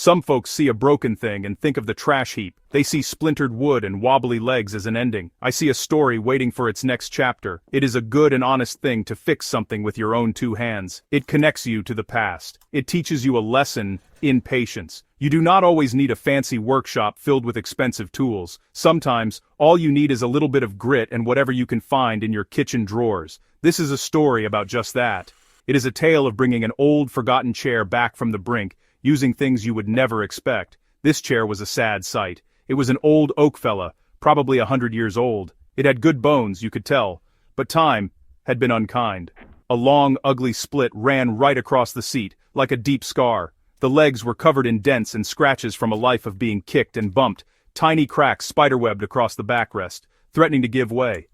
Some folks see a broken thing and think of the trash heap. They see splintered wood and wobbly legs as an ending. I see a story waiting for its next chapter. It is a good and honest thing to fix something with your own two hands. It connects you to the past. It teaches you a lesson in patience. You do not always need a fancy workshop filled with expensive tools. Sometimes, all you need is a little bit of grit and whatever you can find in your kitchen drawers. This is a story about just that. It is a tale of bringing an old, forgotten chair back from the brink, using things you would never expect. This chair was a sad sight. It was an old oak fella, probably 100 years old. It had good bones, you could tell, but time had been unkind. A long, ugly split ran right across the seat, like a deep scar. The legs were covered in dents and scratches from a life of being kicked and bumped. Tiny cracks spiderwebbed across the backrest, threatening to give way.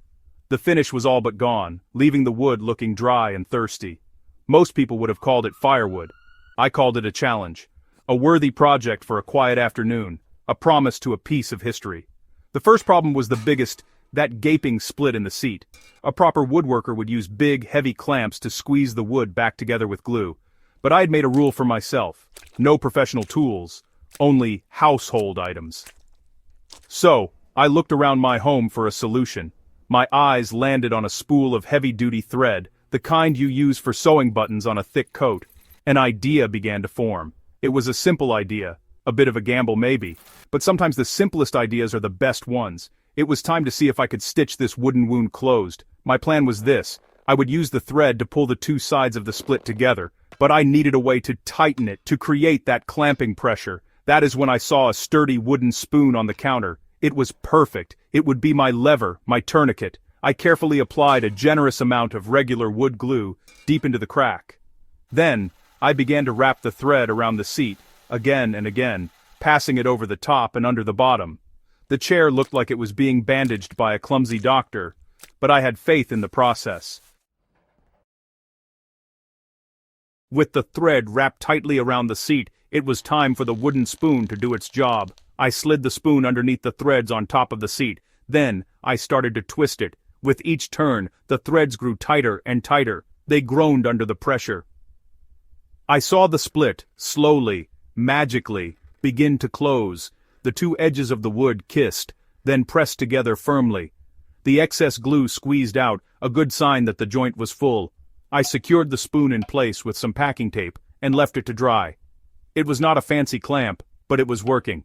The finish was all but gone, leaving the wood looking dry and thirsty. Most people would have called it firewood. I called it a challenge. A worthy project for a quiet afternoon, a promise to a piece of history. The first problem was the biggest, that gaping split in the seat. A proper woodworker would use big, heavy clamps to squeeze the wood back together with glue. But I had made a rule for myself. No professional tools, only household items. So, I looked around my home for a solution. My eyes landed on a spool of heavy-duty thread, the kind you use for sewing buttons on a thick coat. An idea began to form. It was a simple idea, a bit of a gamble maybe, but sometimes the simplest ideas are the best ones. It was time to see if I could stitch this wooden wound closed. My plan was this. I would use the thread to pull the two sides of the split together, but I needed a way to tighten it, to create that clamping pressure. That is when I saw a sturdy wooden spoon on the counter. It was perfect. It would be my lever, my tourniquet. I carefully applied a generous amount of regular wood glue deep into the crack. Then, I began to wrap the thread around the seat, again and again, passing it over the top and under the bottom. The chair looked like it was being bandaged by a clumsy doctor, but I had faith in the process. With the thread wrapped tightly around the seat, it was time for the wooden spoon to do its job. I slid the spoon underneath the threads on top of the seat. Then, I started to twist it. With each turn, the threads grew tighter and tighter. They groaned under the pressure. I saw the split, slowly, magically, begin to close. The two edges of the wood kissed, then pressed together firmly. The excess glue squeezed out, a good sign that the joint was full. I secured the spoon in place with some packing tape, and left it to dry. It was not a fancy clamp, but it was working.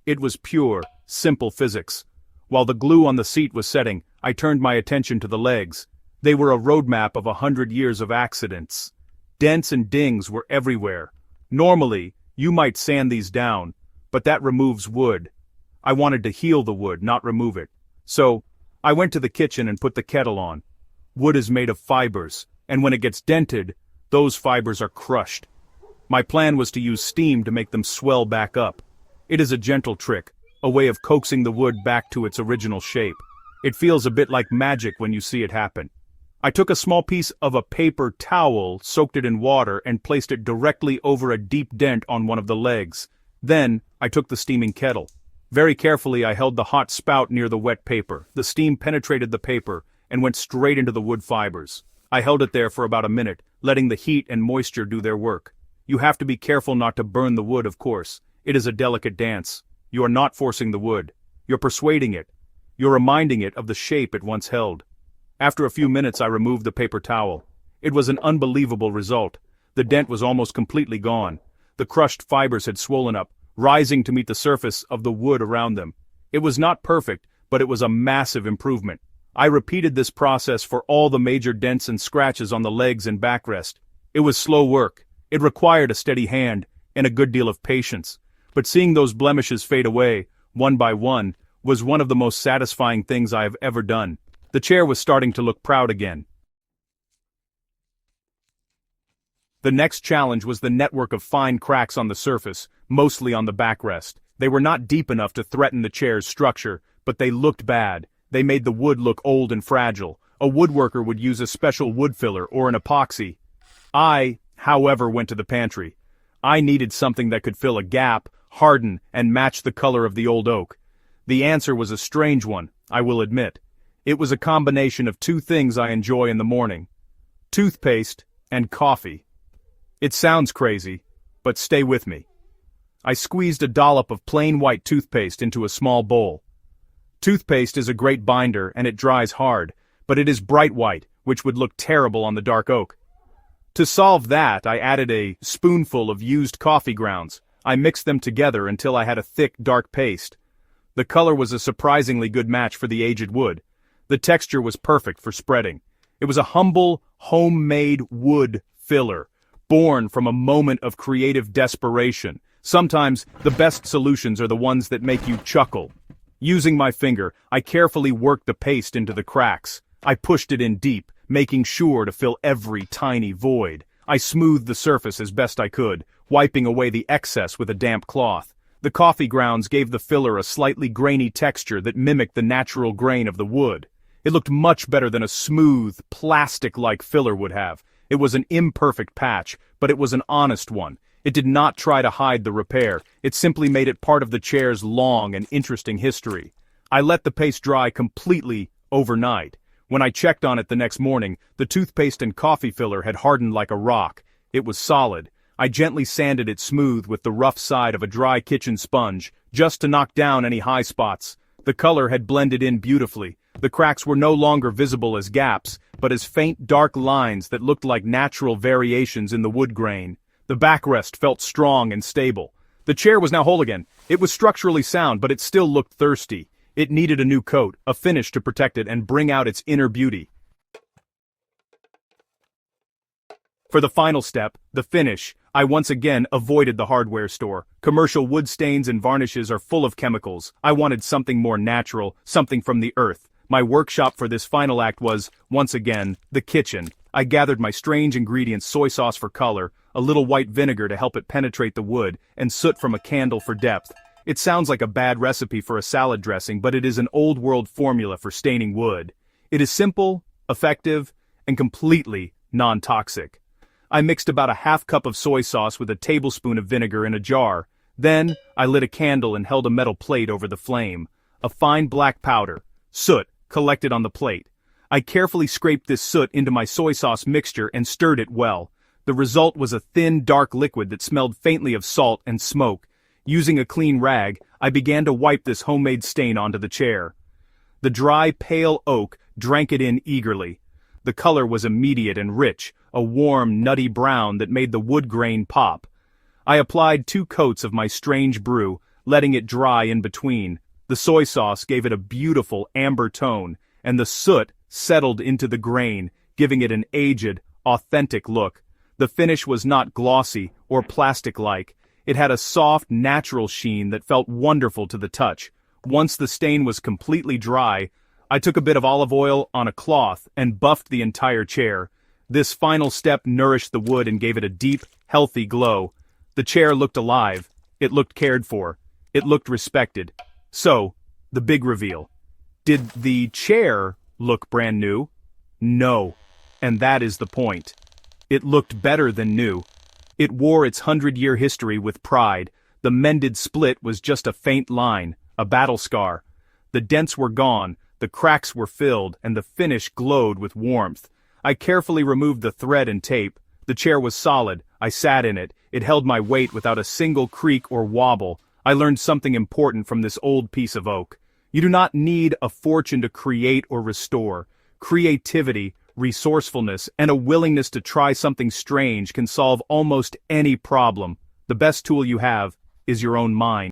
It was pure, simple physics. While the glue on the seat was setting, I turned my attention to the legs. They were a roadmap of 100 years of accidents. Dents and dings were everywhere. Normally, you might sand these down, but that removes wood. I wanted to heal the wood, not remove it. So, I went to the kitchen and put the kettle on. Wood is made of fibers, and when it gets dented, those fibers are crushed. My plan was to use steam to make them swell back up. It is a gentle trick, a way of coaxing the wood back to its original shape. It feels a bit like magic when you see it happen. I took a small piece of a paper towel, soaked it in water, and placed it directly over a deep dent on one of the legs. Then, I took the steaming kettle. Very carefully I held the hot spout near the wet paper. The steam penetrated the paper, and went straight into the wood fibers. I held it there for about a minute, letting the heat and moisture do their work. You have to be careful not to burn the wood, of course. It is a delicate dance. You are not forcing the wood. You're persuading it. You're reminding it of the shape it once held. After a few minutes I removed the paper towel. It was an unbelievable result. The dent was almost completely gone. The crushed fibers had swollen up, rising to meet the surface of the wood around them. It was not perfect, but it was a massive improvement. I repeated this process for all the major dents and scratches on the legs and backrest. It was slow work. It required a steady hand and a good deal of patience. But seeing those blemishes fade away, one by one, was one of the most satisfying things I have ever done. The chair was starting to look proud again. The next challenge was the network of fine cracks on the surface, mostly on the backrest. They were not deep enough to threaten the chair's structure, but they looked bad. They made the wood look old and fragile. A woodworker would use a special wood filler or an epoxy. I, however, went to the pantry. I needed something that could fill a gap, harden, and match the color of the old oak. The answer was a strange one, I will admit. It was a combination of two things I enjoy in the morning: toothpaste and coffee. It sounds crazy, but stay with me. I squeezed a dollop of plain white toothpaste into a small bowl. Toothpaste is a great binder and it dries hard, but it is bright white, which would look terrible on the dark oak. To solve that, I added a spoonful of used coffee grounds. I mixed them together until I had a thick, dark paste. The color was a surprisingly good match for the aged wood. The texture was perfect for spreading. It was a humble, homemade wood filler, born from a moment of creative desperation. Sometimes, the best solutions are the ones that make you chuckle. Using my finger, I carefully worked the paste into the cracks. I pushed it in deep, making sure to fill every tiny void. I smoothed the surface as best I could, wiping away the excess with a damp cloth. The coffee grounds gave the filler a slightly grainy texture that mimicked the natural grain of the wood. It looked much better than a smooth, plastic-like filler would have. It was an imperfect patch, but it was an honest one. It did not try to hide the repair. It simply made it part of the chair's long and interesting history. I let the paste dry completely overnight. When I checked on it the next morning, the toothpaste and coffee filler had hardened like a rock. It was solid. I gently sanded it smooth with the rough side of a dry kitchen sponge, just to knock down any high spots. The color had blended in beautifully. The cracks were no longer visible as gaps, but as faint dark lines that looked like natural variations in the wood grain. The backrest felt strong and stable. The chair was now whole again. It was structurally sound, but it still looked thirsty. It needed a new coat, a finish to protect it and bring out its inner beauty. For the final step, the finish, I once again avoided the hardware store. Commercial wood stains and varnishes are full of chemicals. I wanted something more natural, something from the earth. My workshop for this final act was, once again, the kitchen. I gathered my strange ingredients: soy sauce for color, a little white vinegar to help it penetrate the wood, and soot from a candle for depth. It sounds like a bad recipe for a salad dressing, but it is an old-world formula for staining wood. It is simple, effective, and completely non-toxic. I mixed about a half cup of soy sauce with a tablespoon of vinegar in a jar. Then, I lit a candle and held a metal plate over the flame. A fine black powder, soot, collected on the plate. I carefully scraped this soot into my soy sauce mixture and stirred it well. The result was a thin, dark liquid that smelled faintly of salt and smoke. Using a clean rag, I began to wipe this homemade stain onto the chair. The dry, pale oak drank it in eagerly. The color was immediate and rich, a warm, nutty brown that made the wood grain pop. I applied 2 coats of my strange brew, letting it dry in between. The soy sauce gave it a beautiful amber tone, and the soot settled into the grain, giving it an aged, authentic look. The finish was not glossy or plastic-like. It had a soft, natural sheen that felt wonderful to the touch. Once the stain was completely dry, I took a bit of olive oil on a cloth and buffed the entire chair. This final step nourished the wood and gave it a deep, healthy glow. The chair looked alive. It looked cared for. It looked respected. So, the big reveal. Did the chair look brand new? No. And that is the point. It looked better than new. It wore its 100-year history with pride. The mended split was just a faint line, a battle scar. The dents were gone, the cracks were filled, and the finish glowed with warmth. I carefully removed the thread and tape. The chair was solid. I sat in it. It held my weight without a single creak or wobble. I learned something important from this old piece of oak. You do not need a fortune to create or restore. Creativity, resourcefulness, and a willingness to try something strange can solve almost any problem. The best tool you have is your own mind.